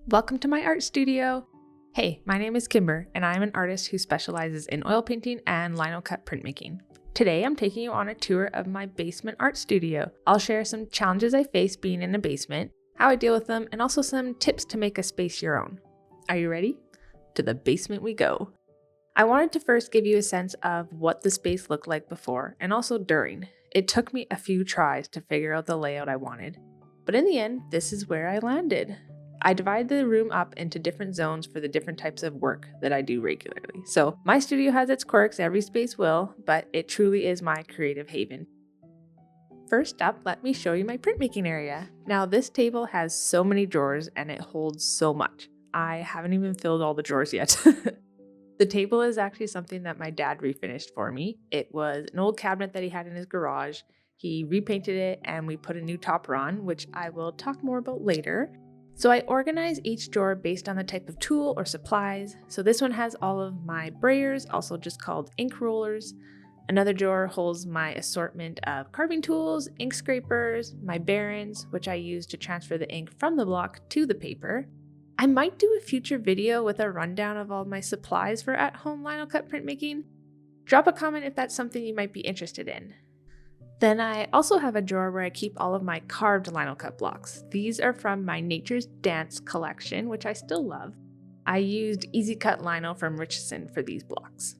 Welcome to my art studio! Hey, my name is Kimber, and I'm an artist who specializes in oil painting and linocut printmaking. Today, I'm taking you on a tour of my basement art studio. I'll share some challenges I face being in a basement, how I deal with them, and also some tips to make a space your own. Are you ready? To the basement we go! I wanted to first give you a sense of what the space looked like before, and also during. It took me a few tries to figure out the layout I wanted, but in the end, this is where I landed. I divide the room up into different zones for the different types of work that I do regularly. So my studio has its quirks, every space will, but it truly is my creative haven. First up, let me show you my printmaking area. Now this table has so many drawers and it holds so much. I haven't even filled all the drawers yet. The table is actually something that my dad refinished for me. It was an old cabinet that he had in his garage. He repainted it and we put a new topper on, which I will talk more about later. So I organize each drawer based on the type of tool or supplies. So this one has all of my brayers, also just called ink rollers. Another drawer holds my assortment of carving tools, ink scrapers, my barons, which I use to transfer the ink from the block to the paper. I might do a future video with a rundown of all my supplies for at-home linocut printmaking. Drop a comment if that's something you might be interested in. Then I also have a drawer where I keep all of my carved linocut blocks. These are from my Nature's Dance collection, which I still love. I used Easy Cut lino from Richardson for these blocks.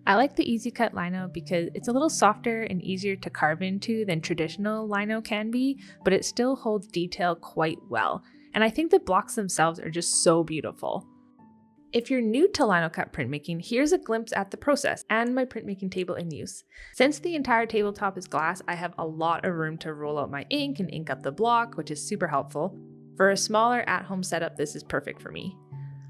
I like the Easy Cut lino because it's a little softer and easier to carve into than traditional lino can be, but it still holds detail quite well. And I think the blocks themselves are just so beautiful. If you're new to linocut printmaking, here's a glimpse at the process and my printmaking table in use. Since the entire tabletop is glass, I have a lot of room to roll out my ink and ink up the block, which is super helpful. For a smaller at-home setup, this is perfect for me.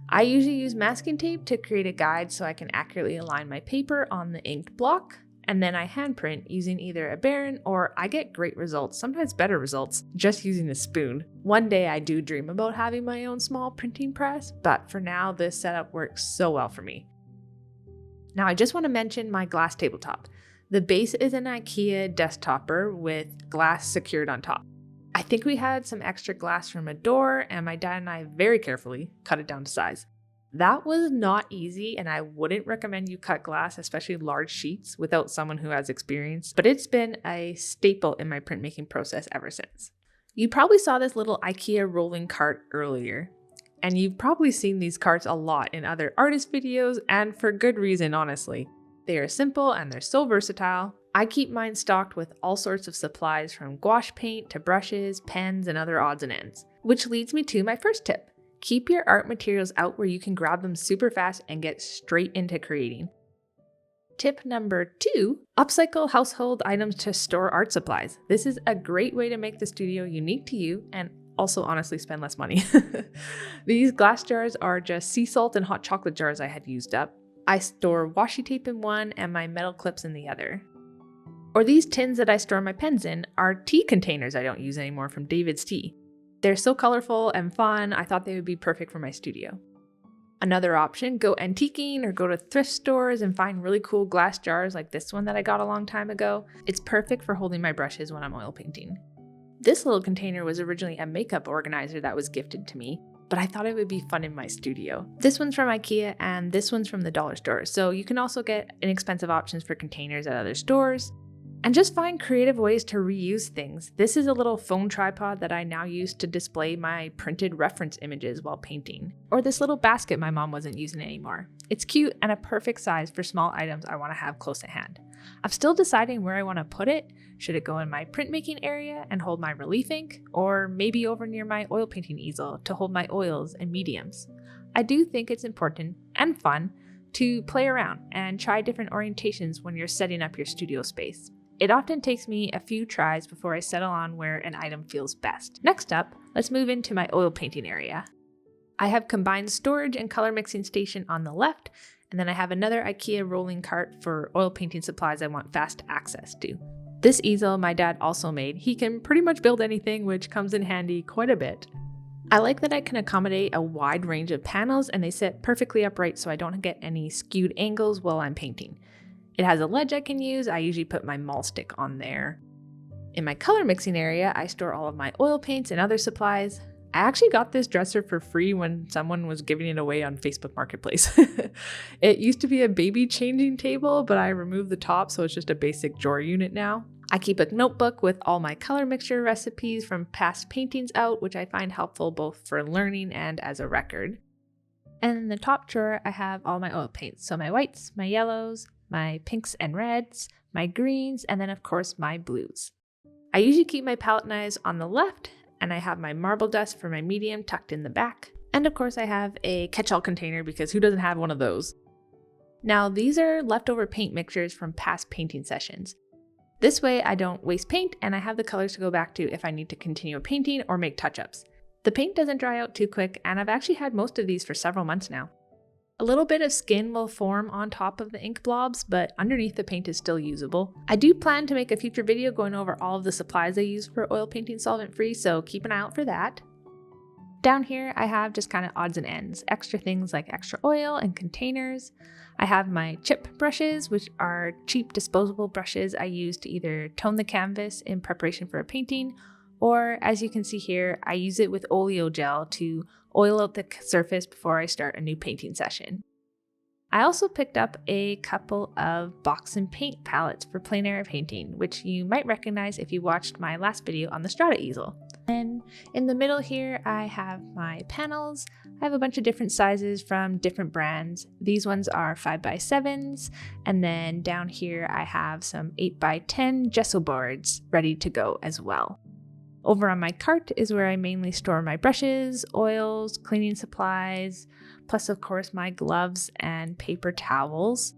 I usually use masking tape to create a guide so I can accurately align my paper on the inked block, and then I hand print using either a baron or I get great results, sometimes better results, just using a spoon. One day I do dream about having my own small printing press, but for now this setup works so well for me. Now I just want to mention my glass tabletop. The base is an IKEA desk topper with glass secured on top. I think we had some extra glass from a door and my dad and I very carefully cut it down to size. That was not easy, and I wouldn't recommend you cut glass, especially large sheets, without someone who has experience, but it's been a staple in my printmaking process ever since. You probably saw this little IKEA rolling cart earlier, and you've probably seen these carts a lot in other artist videos, and for good reason, honestly. They are simple and they're so versatile. I keep mine stocked with all sorts of supplies from gouache paint to brushes, pens, and other odds and ends. Which leads me to my first tip. Keep your art materials out where you can grab them super fast and get straight into creating. Tip number 2, upcycle household items to store art supplies. This is a great way to make the studio unique to you and also honestly spend less money. These glass jars are just sea salt and hot chocolate jars I had used up. I store washi tape in one and my metal clips in the other. Or these tins that I store my pens in are tea containers I don't use anymore from David's Tea. They're so colorful and fun, I thought they would be perfect for my studio. Another option, go antiquing or go to thrift stores and find really cool glass jars like this one that I got a long time ago. It's perfect for holding my brushes when I'm oil painting. This little container was originally a makeup organizer that was gifted to me, but I thought it would be fun in my studio. This one's from IKEA and this one's from the dollar store, so you can also get inexpensive options for containers at other stores. And just find creative ways to reuse things. This is a little phone tripod that I now use to display my printed reference images while painting. Or this little basket my mom wasn't using anymore. It's cute and a perfect size for small items I want to have close at hand. I'm still deciding where I want to put it. Should it go in my printmaking area and hold my relief ink? Or maybe over near my oil painting easel to hold my oils and mediums? I do think it's important and fun to play around and try different orientations when you're setting up your studio space. It often takes me a few tries before I settle on where an item feels best. Next up, let's move into my oil painting area. I have combined storage and color mixing station on the left, and then I have another IKEA rolling cart for oil painting supplies I want fast access to. This easel my dad also made. He can pretty much build anything, which comes in handy quite a bit. I like that I can accommodate a wide range of panels and they sit perfectly upright so I don't get any skewed angles while I'm painting. It has a ledge I can use. I usually put my maul stick on there. In my color mixing area, I store all of my oil paints and other supplies. I actually got this dresser for free when someone was giving it away on Facebook Marketplace. It used to be a baby changing table, but I removed the top, so it's just a basic drawer unit now. I keep a notebook with all my color mixture recipes from past paintings out, which I find helpful both for learning and as a record. And in the top drawer, I have all my oil paints. So my whites, my yellows, my pinks and reds, my greens, and then of course my blues. I usually keep my palette knives on the left, and I have my marble dust for my medium tucked in the back. And of course I have a catch-all container because who doesn't have one of those? Now these are leftover paint mixtures from past painting sessions. This way I don't waste paint and I have the colors to go back to if I need to continue a painting or make touch-ups. The paint doesn't dry out too quick, and I've actually had most of these for several months now. A little bit of skin will form on top of the ink blobs, but underneath the paint is still usable. I do plan to make a future video going over all of the supplies I use for oil painting solvent free, so keep an eye out for that. Down here I have just kind of odds and ends, extra things like extra oil and containers. I have my chip brushes, which are cheap disposable brushes I use to either tone the canvas in preparation for a painting, or as you can see here, I use it with oleo gel to oil out the surface before I start a new painting session. I also picked up a couple of box and paint palettes for plein air painting, which you might recognize if you watched my last video on the Strata easel. And in the middle here, I have my panels. I have a bunch of different sizes from different brands. These ones are 5x7s, and then down here I have some 8x10 gesso boards ready to go as well. Over on my cart is where I mainly store my brushes, oils, cleaning supplies, plus of course my gloves and paper towels.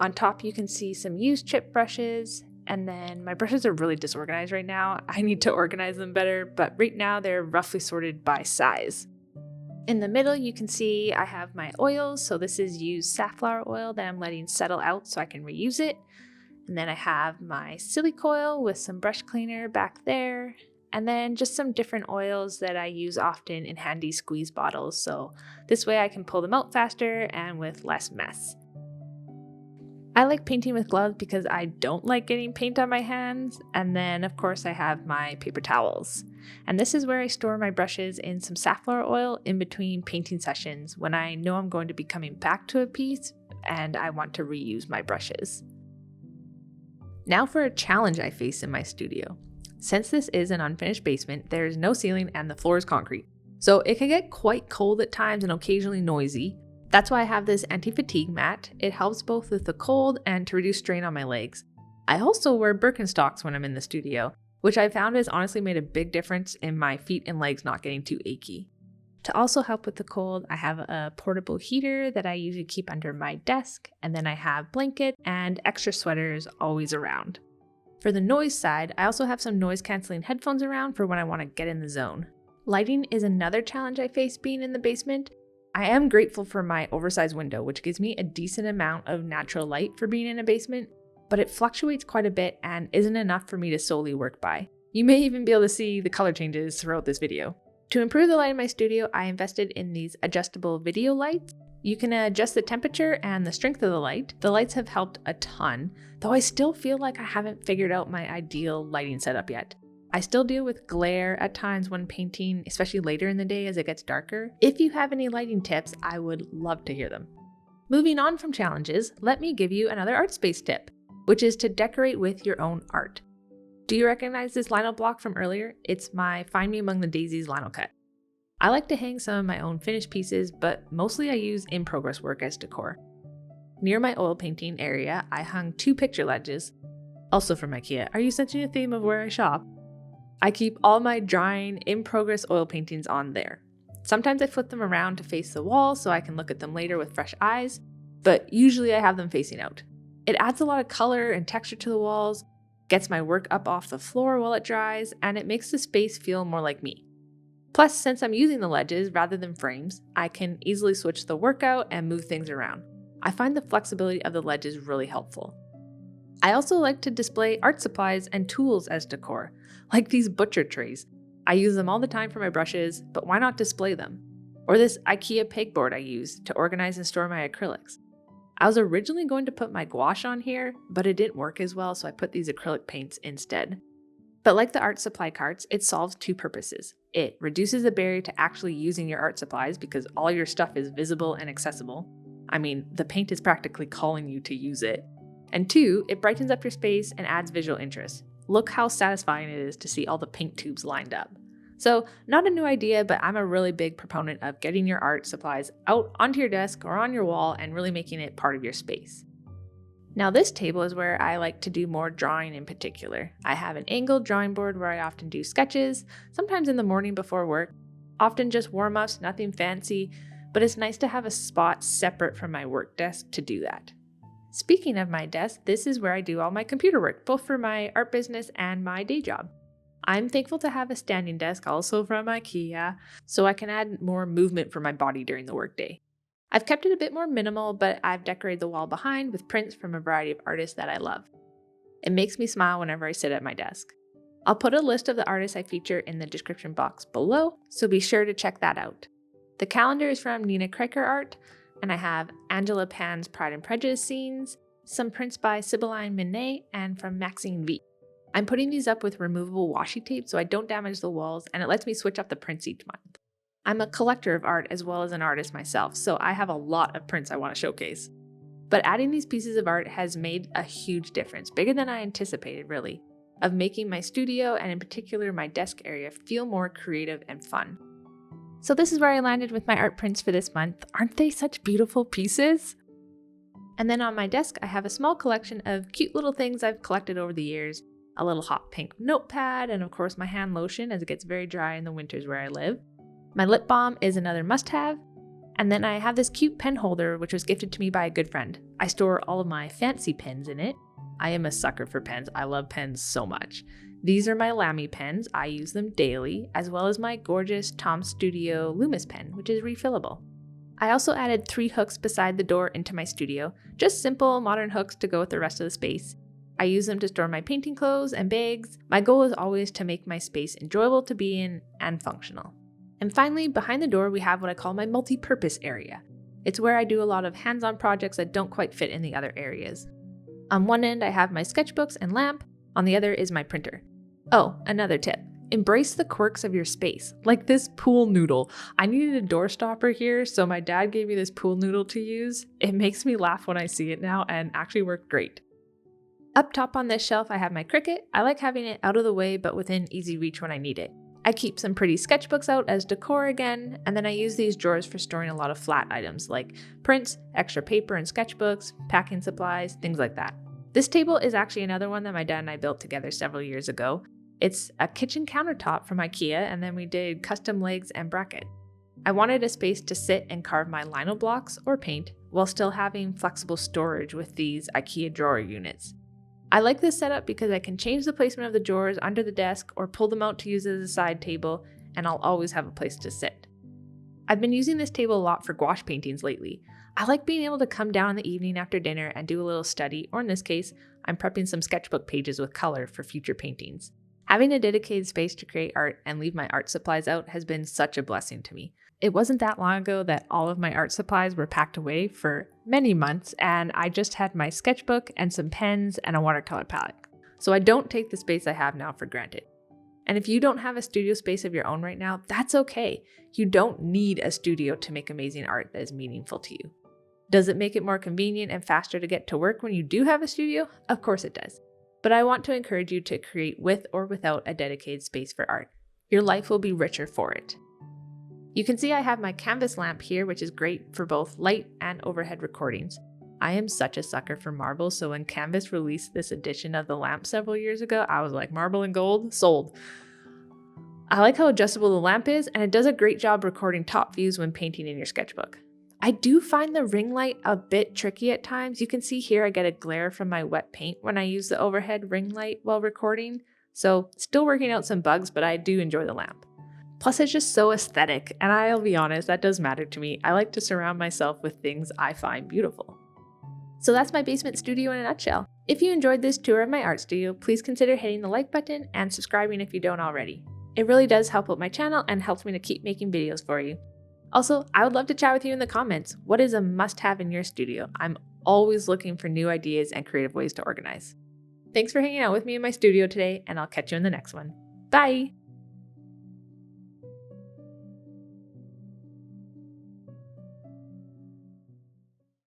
On top you can see some used chip brushes, and then my brushes are really disorganized right now. I need to organize them better, but right now they're roughly sorted by size. In the middle you can see I have my oils, so this is used safflower oil that I'm letting settle out so I can reuse it. And then I have my Silicoil with some brush cleaner back there, and then just some different oils that I use often in handy squeeze bottles, so this way I can pull them out faster and with less mess. I like painting with gloves because I don't like getting paint on my hands, and then of course I have my paper towels. And this is where I store my brushes in some safflower oil in between painting sessions when I know I'm going to be coming back to a piece and I want to reuse my brushes. Now for a challenge I face in my studio. Since this is an unfinished basement, there is no ceiling and the floor is concrete, so it can get quite cold at times and occasionally noisy. That's why I have this anti-fatigue mat. It helps both with the cold and to reduce strain on my legs. I also wear Birkenstocks when I'm in the studio, which I found has honestly made a big difference in my feet and legs not getting too achy. To also help with the cold, I have a portable heater that I usually keep under my desk, and then I have blanket and extra sweaters always around. For the noise side, I also have some noise canceling headphones around for when I want to get in the zone. Lighting is another challenge I face being in the basement. I am grateful for my oversized window, which gives me a decent amount of natural light for being in a basement, but it fluctuates quite a bit and isn't enough for me to solely work by. You may even be able to see the color changes throughout this video. To improve the light in my studio, I invested in these adjustable video lights. You can adjust the temperature and the strength of the light. The lights have helped a ton, though I still feel like I haven't figured out my ideal lighting setup yet. I still deal with glare at times when painting, especially later in the day as it gets darker. If you have any lighting tips, I would love to hear them. Moving on from challenges, let me give you another art space tip, which is to decorate with your own art. Do you recognize this lino block from earlier? It's my Find Me Among the Daisies linocut. I like to hang some of my own finished pieces, but mostly I use in-progress work as decor. Near my oil painting area, I hung 2 picture ledges, also from IKEA. Are you sensing a theme of where I shop? I keep all my drying, in-progress oil paintings on there. Sometimes I flip them around to face the wall so I can look at them later with fresh eyes, but usually I have them facing out. It adds a lot of color and texture to the walls, gets my work up off the floor while it dries, and it makes the space feel more like me. Plus, since I'm using the ledges rather than frames, I can easily switch the work out and move things around. I find the flexibility of the ledges really helpful. I also like to display art supplies and tools as decor, like these butcher trays. I use them all the time for my brushes, but why not display them? Or this IKEA pegboard I use to organize and store my acrylics. I was originally going to put my gouache on here, but it didn't work as well, so I put these acrylic paints instead. But like the art supply carts, it solves two purposes. It reduces the barrier to actually using your art supplies because all your stuff is visible and accessible. I mean, the paint is practically calling you to use it. And two, it brightens up your space and adds visual interest. Look how satisfying it is to see all the paint tubes lined up. So, not a new idea, but I'm a really big proponent of getting your art supplies out onto your desk or on your wall and really making it part of your space. Now this table is where I like to do more drawing in particular. I have an angled drawing board where I often do sketches, sometimes in the morning before work, often just warm-ups, nothing fancy, but it's nice to have a spot separate from my work desk to do that. Speaking of my desk, this is where I do all my computer work, both for my art business and my day job. I'm thankful to have a standing desk, also from IKEA, so I can add more movement for my body during the workday. I've kept it a bit more minimal, but I've decorated the wall behind with prints from a variety of artists that I love. It makes me smile whenever I sit at my desk. I'll put a list of the artists I feature in the description box below, so be sure to check that out. The calendar is from Nina Kreker Art, and I have Angela Pan's Pride and Prejudice scenes, some prints by Sibylline Minet, and from Maxine V. I'm putting these up with removable washi tape so I don't damage the walls, and it lets me switch up the prints each month. I'm a collector of art as well as an artist myself, so I have a lot of prints I want to showcase. But adding these pieces of art has made a huge difference, bigger than I anticipated really, of making my studio and in particular my desk area feel more creative and fun. So this is where I landed with my art prints for this month. Aren't they such beautiful pieces? And then on my desk I have a small collection of cute little things I've collected over the years, a little hot pink notepad, and of course my hand lotion as it gets very dry in the winters where I live. My lip balm is another must-have, and then I have this cute pen holder which was gifted to me by a good friend. I store all of my fancy pens in it. I am a sucker for pens. I love pens so much. These are my Lamy pens. I use them daily, as well as my gorgeous Tom Studio Loomis pen, which is refillable. I also added 3 hooks beside the door into my studio, just simple modern hooks to go with the rest of the space. I use them to store my painting clothes and bags. My goal is always to make my space enjoyable to be in and functional. And finally, behind the door, we have what I call my multi-purpose area. It's where I do a lot of hands-on projects that don't quite fit in the other areas. On one end, I have my sketchbooks and lamp. On the other is my printer. Oh, another tip. Embrace the quirks of your space, like this pool noodle. I needed a door stopper here, so my dad gave me this pool noodle to use. It makes me laugh when I see it now and actually worked great. Up top on this shelf, I have my Cricut. I like having it out of the way, but within easy reach when I need it. I keep some pretty sketchbooks out as decor again, and then I use these drawers for storing a lot of flat items like prints, extra paper and sketchbooks, packing supplies, things like that. This table is actually another one that my dad and I built together several years ago. It's a kitchen countertop from IKEA, and then we did custom legs and bracket. I wanted a space to sit and carve my lino blocks or paint while still having flexible storage with these IKEA drawer units. I like this setup because I can change the placement of the drawers under the desk or pull them out to use as a side table, and I'll always have a place to sit. I've been using this table a lot for gouache paintings lately. I like being able to come down in the evening after dinner and do a little study, or in this case, I'm prepping some sketchbook pages with color for future paintings. Having a dedicated space to create art and leave my art supplies out has been such a blessing to me. It wasn't that long ago that all of my art supplies were packed away for many months, and I just had my sketchbook and some pens and a watercolor palette. So I don't take the space I have now for granted. And if you don't have a studio space of your own right now, that's okay. You don't need a studio to make amazing art that is meaningful to you. Does it make it more convenient and faster to get to work when you do have a studio? Of course it does. But I want to encourage you to create with or without a dedicated space for art. Your life will be richer for it. You can see I have my canvas lamp here, which is great for both light and overhead recordings. I am such a sucker for marble, so when Canvas released this edition of the lamp several years ago, I was like, marble and gold, sold. I like how adjustable the lamp is, and it does a great job recording top views when painting in your sketchbook. I do find the ring light a bit tricky at times. You can see here I get a glare from my wet paint when I use the overhead ring light while recording, so still working out some bugs, but I do enjoy the lamp. Plus, it's just so aesthetic, and I'll be honest, that does matter to me. I like to surround myself with things I find beautiful. So that's my basement studio in a nutshell. If you enjoyed this tour of my art studio, please consider hitting the like button and subscribing if you don't already. It really does help out my channel and helps me to keep making videos for you. Also, I would love to chat with you in the comments. What is a must-have in your studio? I'm always looking for new ideas and creative ways to organize. Thanks for hanging out with me in my studio today, and I'll catch you in the next one. Bye!